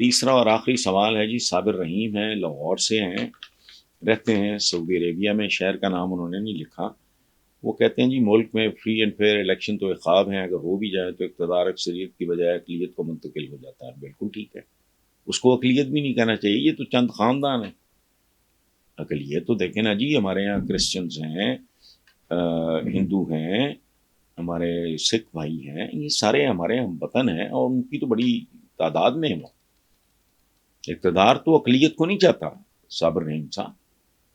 تیسرا اور آخری سوال ہے جی، صابر رحیم ہیں، لاہور سے ہیں، رہتے ہیں سعودی عربیہ میں، شہر کا نام انہوں نے نہیں لکھا۔ وہ کہتے ہیں جی ملک میں فری اینڈ فیئر الیکشن تو ایک خواب ہیں، اگر ہو بھی جائے تو اقتدار اکثریت کی بجائے اقلیت کو منتقل ہو جاتا ہے۔ بالکل ٹھیک ہے، اس کو اقلیت بھی نہیں کہنا چاہیے، یہ تو چند خاندان ہیں۔ اقلیت تو دیکھیں نا جی، ہمارے یہاں کرسچنز ہیں، ہندو ہیں، ہمارے سکھ بھائی ہیں، یہ سارے ہمارے ہم وطن ہیں، اور ان کی تو بڑی تعداد میں ہے۔ وہ اقتدار تو اقلیت کو نہیں چاہتا صابر رحیم صاحب،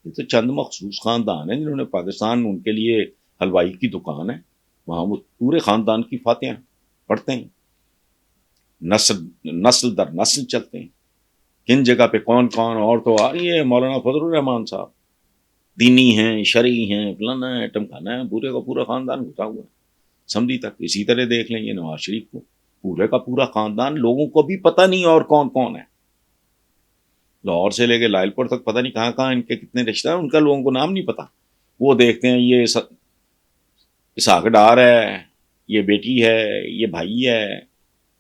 یہ تو چند مخصوص خاندان ہیں جنہوں نے پاکستان ان کے لیے حلوائی کی دکان ہے، وہاں وہ پورے خاندان کی فاتحیں پڑھتے ہیں، نسل در نسل چلتے ہیں۔ کن جگہ پہ کون کون، اور تو آ رہی ہے مولانا فضل الرحمان صاحب، دینی ہیں، شرعی ہیں، فلانا ہے ٹمکانا ہے، پورے کا پورا خاندان گھسا ہوا ہے سمجھی تک۔ اسی طرح دیکھ لیں یہ نواز شریف کو، پورے کا پورا خاندان، لوگوں کو بھی پتہ نہیں اور کون کون ہے، لاہور سے لے کے لائل پور تک پتہ نہیں کہاں کہاں ان کے کتنے رشتہ ہیں، ان کا لوگوں کو نام نہیں پتا۔ وہ دیکھتے ہیں یہ اسحاق ڈار ہے، یہ بیٹی ہے، یہ بھائی ہے،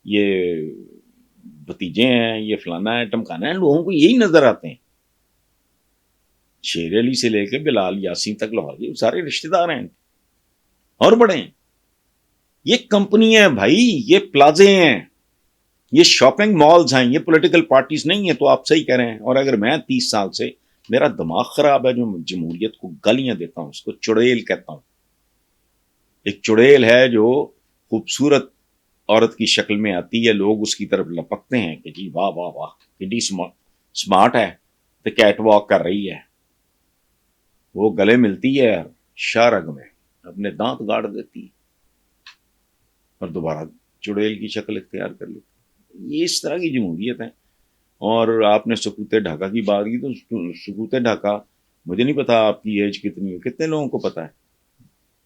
یہ بھتیجے ہیں، یہ فلانا ہے ٹمکانا ہے، لوگوں کو یہی نظر آتے ہیں۔ شیر علی سے لے کے بلال یاسین تک لاہور کے سارے رشتہ دار ہیں اور بڑے ہیں۔ یہ کمپنی ہے بھائی، یہ پلازے ہیں، یہ شاپنگ مالز ہیں، یہ پولیٹیکل پارٹیز نہیں ہیں۔ تو آپ صحیح کہہ رہے ہیں۔ اور اگر میں 30 سال سے میرا دماغ خراب ہے جو جمہوریت کو گالیاں دیتا ہوں، اس کو چڑیل کہتا ہوں۔ ایک چڑیل ہے جو خوبصورت عورت کی شکل میں آتی ہے، لوگ اس کی طرف لپکتے ہیں کہ جی واہ واہ واہ کتنی سمارٹ ہے، تو کیٹ واک کر رہی ہے، وہ گلے ملتی ہے شارگ میں، اپنے دانت گاڑ دیتی ہے اور دوبارہ چڑیل کی شکل اختیار کر لیتی ہے۔ یہ اس طرح کی جمہوریت ہے۔ اور آپ نے سکوت ڈھاکہ کی بات کی، تو سکوت ڈھاکہ مجھے نہیں پتا آپ کی ایج کتنی ہے، کتنے لوگوں کو پتا ہے،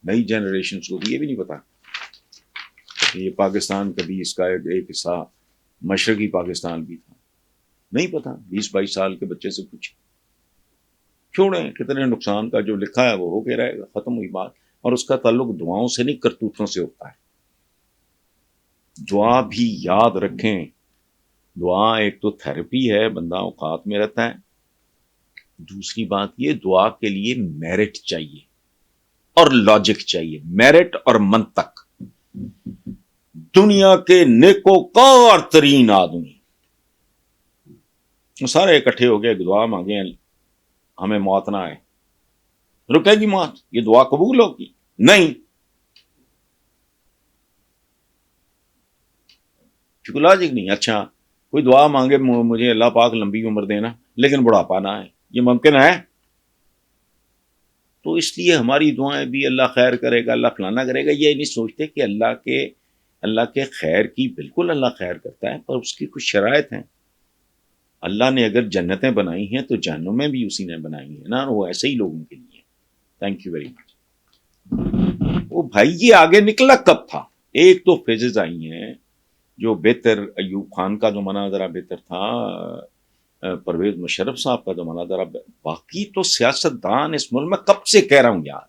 نئی جنریشن کو بھی یہ بھی نہیں پتا کہ یہ پاکستان کبھی اس کا ایک حصہ مشرقی پاکستان بھی تھا، نہیں پتا۔ 20-22 سال کے بچے سے پوچھیں، چھوڑیں، کتنے نقصان کا جو لکھا ہے وہ ہو کے رہے گا، ختم ہوئی بات۔ اور اس کا تعلق دعاؤں سے نہیں کرتوتوں سے ہوتا ہے۔ دعا بھی یاد رکھیں، دعا ایک تو تھراپی ہے، بندہ اوقات میں رہتا ہے، دوسری بات یہ دعا کے لیے میرٹ چاہیے اور لاجک چاہیے، میرٹ اور منطق۔ دنیا کے نیکوکار ترین آدمی سارے اکٹھے ہو گئے، دعا مانگے ہمیں موت نہ آئے، رکے گی موت؟ یہ دعا قبول ہوگی؟ نہیں۔ لاجک نہیں۔ اچھا کوئی دعا مانگے مجھے اللہ پاک لمبی عمر دینا لیکن بڑھاپا نہ آئے، یہ ممکن ہے؟ تو اس لیے ہماری دعائیں بھی اللہ خیر کرے گا، اللہ فلانا کرے گا، یہ نہیں سوچتے کہ اللہ کے خیر کی، بالکل اللہ خیر کرتا ہے، پر اس کی کچھ شرائط ہیں۔ اللہ نے اگر جنتیں بنائی ہیں تو جہنمیں بھی اسی نے بنائی ہیں نا، وہ ایسے ہی لوگوں کے لیے۔ Thank you very much. وہ بھائی یہ آگے نکلا کب تھا؟ ایک تو فیزز آئی ہیں جو بہتر، ایوب خان کا جو مناظرہ بہتر تھا، پرویز مشرف صاحب کا جو مناظرہ، باقی تو سیاستدان اس ملک میں کب سے کہہ رہا ہوں یار،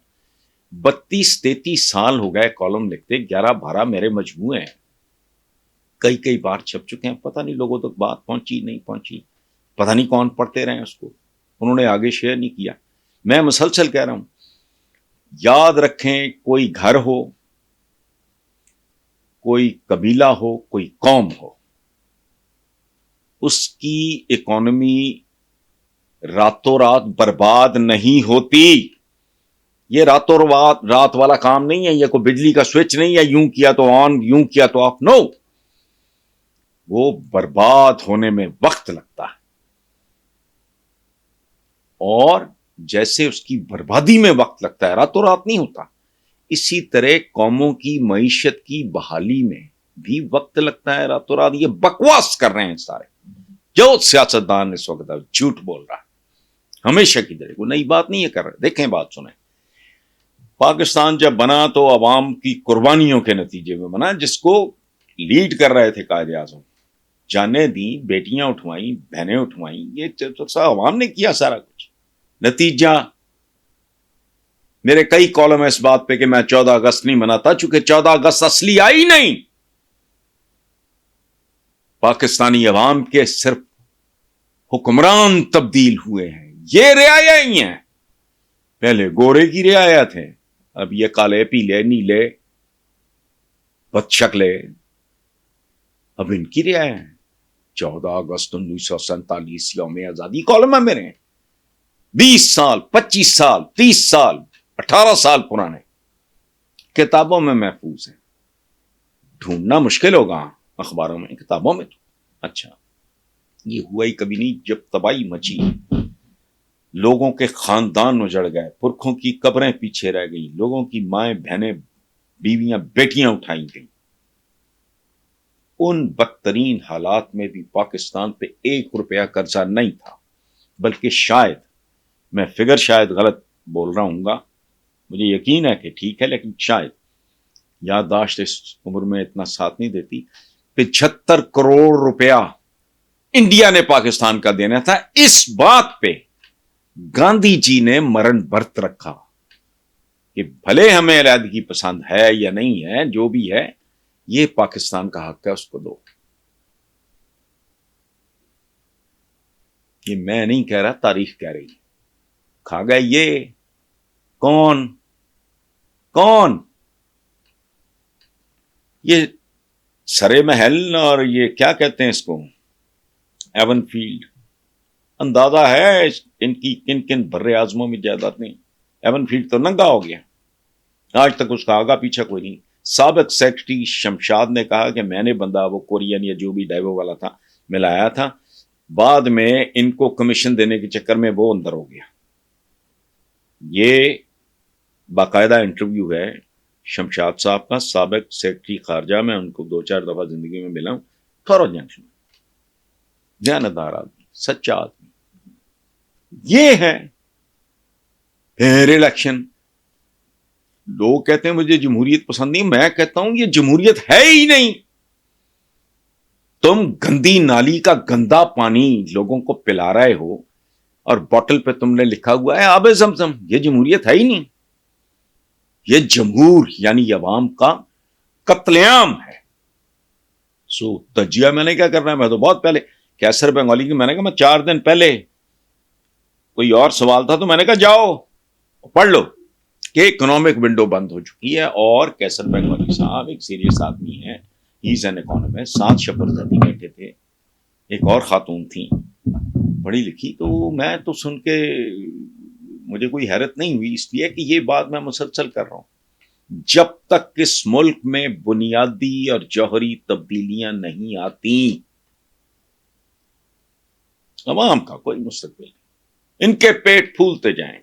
32-33 سال ہو گئے کالم لکھتے، 11-12 میرے مجموعے ہیں، کئی بار چھپ چکے ہیں، پتہ نہیں لوگوں تک بات پہنچی نہیں پہنچی، پتہ نہیں کون پڑھتے رہے اس کو، انہوں نے آگے شیئر نہیں کیا۔ میں مسلسل کہہ رہا ہوں، یاد رکھیں، کوئی گھر ہو، کوئی قبیلہ ہو، کوئی قوم ہو، اس کی اکانومی راتوں رات برباد نہیں ہوتی۔ یہ راتوں رات والا کام نہیں ہے، یہ کوئی بجلی کا سوئچ نہیں ہے، یوں کیا تو آن، یوں کیا تو آف، نو، وہ برباد ہونے میں وقت لگتا ہے، اور جیسے اس کی بربادی میں وقت لگتا ہے، راتوں رات نہیں ہوتا، اسی طرح قوموں کی معیشت کی بحالی میں بھی وقت لگتا ہے، راتوں رات۔ یہ بکواس کر رہے ہیں سارے جو سیاستدان اس وقت جھوٹ بول رہا ہے، ہمیشہ کی طرح، کوئی نئی بات نہیں ہے کر رہے۔ دیکھیں بات سنیں، پاکستان جب بنا تو عوام کی قربانیوں کے نتیجے میں بنا، جس کو لیڈ کر رہے تھے قائد اعظم، جانیں دیں، بیٹیاں اٹھوائیں، بہنیں اٹھوائیں، یہ عوام نے کیا سارا کچھ۔ نتیجہ میرے کئی کالم ہے اس بات پہ کہ میں 14 اگست نہیں مناتا، چونکہ 14 اگست اصلی آئی نہیں۔ پاکستانی عوام کے صرف حکمران تبدیل ہوئے ہیں. یہ رعایا ہی ہیں. پہلے گورے کی رعایا تھے, اب یہ کالے پیلے نیلے بد شکلے اب ان کی رعایا ہیں. 14 اگست 1947 یوم آزادی کالم ہے میرے, 20 سال 25 سال 30 سال 18 سال پرانے کتابوں میں محفوظ ہیں. ڈھونڈنا مشکل ہوگا اخباروں میں, کتابوں میں تو اچھا یہ ہوا ہی کبھی نہیں جب تباہی مچی, لوگوں کے خاندان اجڑ گئے, پرکھوں کی قبریں پیچھے رہ گئیں, لوگوں کی مائیں بہنیں بیویاں بیٹیاں اٹھائی گئیں. ان بدترین حالات میں بھی پاکستان پہ 1 روپیہ قرضہ نہیں تھا, بلکہ شاید, میں فگر شاید غلط بول رہا ہوں گا, مجھے یقین ہے کہ ٹھیک ہے لیکن شاید یادداشت اس عمر میں اتنا ساتھ نہیں دیتی, 75 کروڑ روپیہ انڈیا نے پاکستان کا دینا تھا. اس بات پہ گاندھی جی نے مرن برت رکھا کہ بھلے ہمیں علیحدگی پسند ہے یا نہیں ہے, جو بھی ہے یہ پاکستان کا حق ہے, اس کو دو. یہ میں نہیں کہہ رہا, تاریخ کہہ رہی ہے. کھا گئے یہ کون یہ سرے محل اور یہ کیا کہتے ہیں اس کو, ایون فیلڈ. اندازہ ہے ان کی کن کن بر اعظموں میں جائیداد نہیں. ایون فیلڈ تو ننگا ہو گیا, آج تک اس کا آگا پیچھا کوئی نہیں. سابق سیکرٹری شمشاد نے کہا کہ میں نے بندہ وہ کورین یا جو بھی ڈائیو والا تھا ملایا تھا, بعد میں ان کو کمیشن دینے کے چکر میں وہ اندر ہو گیا. یہ باقاعدہ انٹرویو ہے شمشاد صاحب کا, سابق سیکرٹری خارجہ. میں ان کو 2-4 دفعہ زندگی میں ملا ہوں. تھورو جنکشن, دیانتدار آدمی, سچا آدمی. یہ ہے پھر الیکشن. لوگ کہتے ہیں مجھے جمہوریت پسند نہیں, میں کہتا ہوں یہ جمہوریت ہے ہی نہیں. تم گندی نالی کا گندا پانی لوگوں کو پلا رہے ہو اور بوٹل پہ تم نے لکھا ہوا ہے آب زمزم. یہ جمہوریت ہے ہی نہیں. یہ جمہور یعنی عوام کا قتل عام ہے. سو تجزیہ میں نے کیا کرنا ہے, میں تو بہت پہلے کیسر بنگالی کی, میں نے کہا میں 4 دن پہلے کوئی اور سوال تھا تو میں نے کہا جاؤ پڑھ لو کہ اکنامک ونڈو بند ہو چکی ہے. اور کیسر بنگالی صاحب ایک سیریس آدمی ہے, ہی از این اکانومسٹ. 7 شپرزادی بیٹھے تھے, ایک اور خاتون تھیں پڑھی لکھی. تو میں تو سن کے مجھے کوئی حیرت نہیں ہوئی, اس لیے کہ یہ بات میں مسلسل کر رہا ہوں. جب تک اس ملک میں بنیادی اور جوہری تبدیلیاں نہیں آتی, عوام کا کوئی مستقبل نہیں. ان کے پیٹ پھولتے جائیں,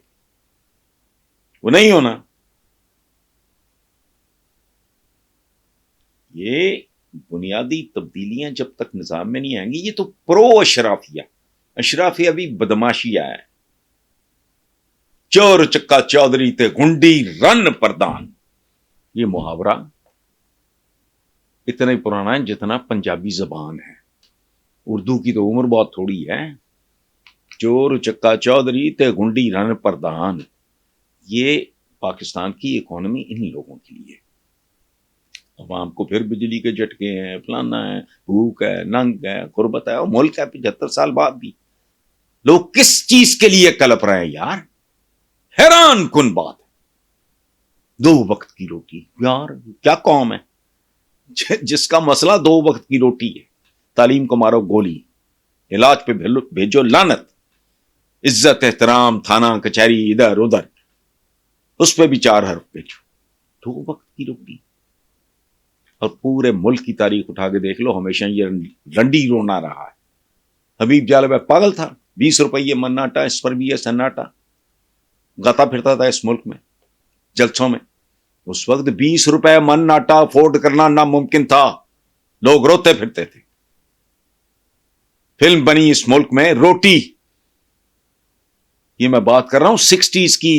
وہ نہیں ہونا. یہ بنیادی تبدیلیاں جب تک نظام میں نہیں آئیں گی, یہ تو پرو اشرافیہ بھی بدماشی ہے. چور چکا چودھری تے گنڈی رن پردان, یہ محاورہ اتنا ہی پرانا ہے جتنا پنجابی زبان ہے. اردو کی تو عمر بہت تھوڑی ہے. چور چکا چودھری تے گنڈی رن پردان, یہ پاکستان کی اکانومی ان لوگوں کے لیے. عوام کو پھر بجلی کے جھٹکے ہیں, فلانا ہے, بھوک ہے, ننگ ہے, غربت ہے, اور ملک ہے 75 سال بعد بھی لوگ کس چیز کے لیے کلپ رہے ہیں یار. حیران کن بات ہے. 2 وقت کی روٹی, یار کیا قوم ہے جس کا مسئلہ 2 وقت کی روٹی ہے. تعلیم کو مارو گولی, علاج پہ بھیجو لعنت, عزت احترام تھانہ کچہری ادھر ادھر, اس پہ بھی 4 حرف بھیجو. 2 وقت کی روٹی. اور پورے ملک کی تاریخ اٹھا کے دیکھ لو, ہمیشہ یہ رنڈی رونا رہا ہے. حبیب جالب پاگل تھا, 20 روپئے من آٹا, اس پر بھی ہے سناٹا. گاتا پھرتا تھا اس ملک میں جلسوں میں. اس وقت 20 روپے من آٹا افورڈ کرنا ناممکن تھا, لوگ روتے پھرتے تھے. فلم بنی اس ملک میں روٹی, یہ میں بات کر رہا ہوں 60s کی.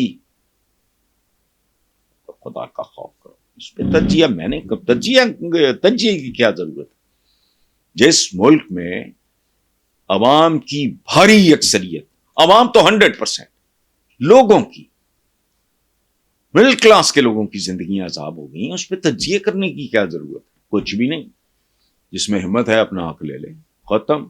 خدا کا خوف کرو. اس پہ تجزیہ میں نے تجزیے کی کیا ضرورت ہے. جس ملک میں عوام کی بھاری اکثریت, عوام تو 100% لوگوں کی, مڈل کلاس کے لوگوں کی زندگیاں عذاب ہو گئی, اس پہ تجزیے کرنے کی کیا ضرورت ہے. کچھ بھی نہیں. جس میں ہمت ہے اپنا حق لے لے, ختم.